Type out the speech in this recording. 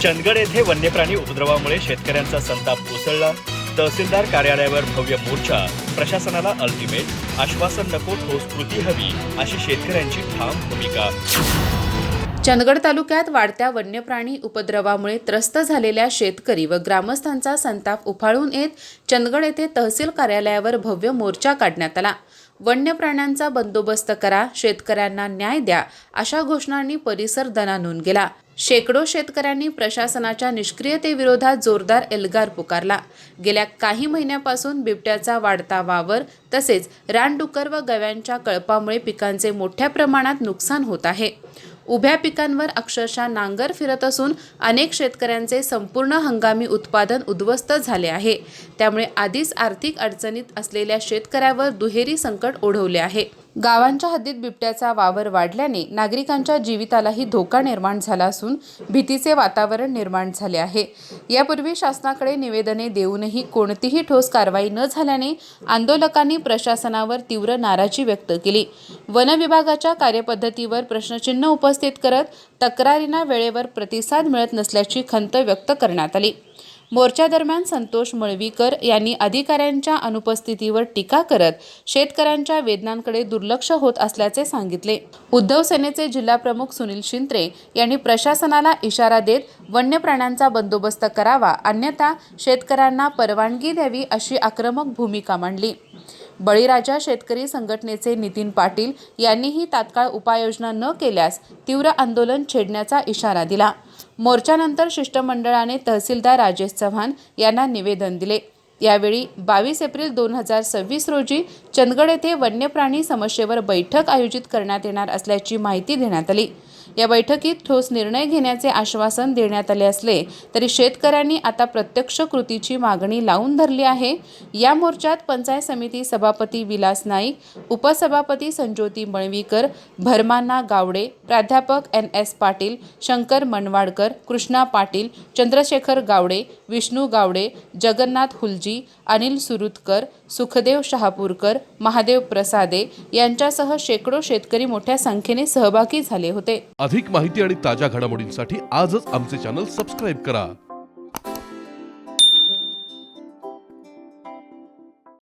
चंदगड येथे वन्यप्राणी उपद्रवामुळे शेतकऱ्यांचा संताप उसळला। तहसीलदार कार्यालयावर भव्य मोर्चा। प्रशासनाला अल्टिमेट आश्वासन नको, ठोस कृती हवी अशी शेतकऱ्यांची ठाम भूमिका। चंदगड तालुक्यात वाढत्या वन्यप्राणी उपद्रवामुळे त्रस्त झालेल्या शेतकरी व ग्रामस्थांचा संताप उफाळून येत चंदगड येथे तहसील कार्यालयावर भव्य मोर्चा काढण्यात आला। वन्य प्राण्यांचा बंदोबस्त करा, शेतकऱ्यांना न्याय द्या अशा घोषणांनी परिसर दणाणून गेला। शेकडो शेतकऱ्यांनी प्रशासनाच्या निष्क्रियतेविरोधात जोरदार एल्गार पुकारला। गेल्या काही महिन्यापासून बिबट्याचा वाढता वावर तसेच रानडुक्कर व गव्यांच्या कळपामुळे पिकांचे मोठ्या प्रमाणात नुकसान होत आहे। उभ्या पिकांवर अक्षरशः नांगर फिरत असून अनेक शेतकऱ्यांचे संपूर्ण हंगामी उत्पादन उद्ध्वस्त झाले आहे। त्यामुळे आधीच आर्थिक अडचणीत असलेल्या शेतकऱ्यावर दुहेरी संकट ओढवले आहे। गावांच्या हद्दीत बिबट्याचा वावर वाढल्याने नागरिकांच्या जीवितालाही धोका निर्माण झाला असून भीतीचे वातावरण निर्माण झाले आहे। यापूर्वी शासनाकडे निवेदने देऊनही कोणतीही ठोस कारवाई न झाल्याने आंदोलकांनी प्रशासनावर तीव्र नाराजी व्यक्त केली। वन विभागाच्या कार्यपद्धतीवर प्रश्नचिन्ह उपस्थित करत तक्रारींना वेळेवर प्रतिसाद मिळत नसल्याची खंत व्यक्त करण्यात आली। मोर्चादरम्यान संतोष मळवीकर यांनी अधिकाऱ्यांच्या अनुपस्थितीवर टीका करत शेतकऱ्यांच्या वेदनांकडे दुर्लक्ष होत असल्याचे सांगितले। उद्धव सेनेचे जिल्हा प्रमुख सुनील शिंत्रे यांनी प्रशासनाला इशारा देत वन्य प्राण्यांचा बंदोबस्त करावा, अन्यथा शेतकऱ्यांना परवानगी द्यावी अशी आक्रमक भूमिका मांडली। बळीराजा शेतकरी संघटनेचे नितीन पाटील यांनीही तात्काळ उपाययोजना न केल्यास तीव्र आंदोलन छेडण्याचा इशारा दिला। मोर्चानंतर शिष्टमंडळाने तहसीलदार राजेश चव्हाण यांना निवेदन दिले। यावेळी 22 एप्रिल 2026 रोजी चंदगड येथे वन्यप्राणी समस्येवर बैठक आयोजित करण्यात येणार असल्याची माहिती देण्यात आली। या बैठकीत ठोस निर्णय घेण्याचे आश्वासन देण्यात आले असले तरी शेतकऱ्यांनी आता प्रत्यक्ष कृतीची मागणी लावून धरली आहे। या मोर्चात पंचायत समिती सभापती विलास नाईक, उपसभापती संज्योती मळवीकर, भरमाना गावडे, प्राध्यापक NS पाटील, शंकर मनवाडकर, कृष्णा पाटील, चंद्रशेखर गावडे, विष्णू गावडे, जगन्नाथ हुलजी, अनिल सुरुतकर, सुखदेव शहापूरकर, महादेव प्रसादे यांच्यासह शेकडो शेतकरी मोठ्या संख्येने सहभागी झाले होते। अधिक माहिती आणि ताज्या घडामोडींसाठी आजच आमचे चॅनल सबस्क्राइब करा।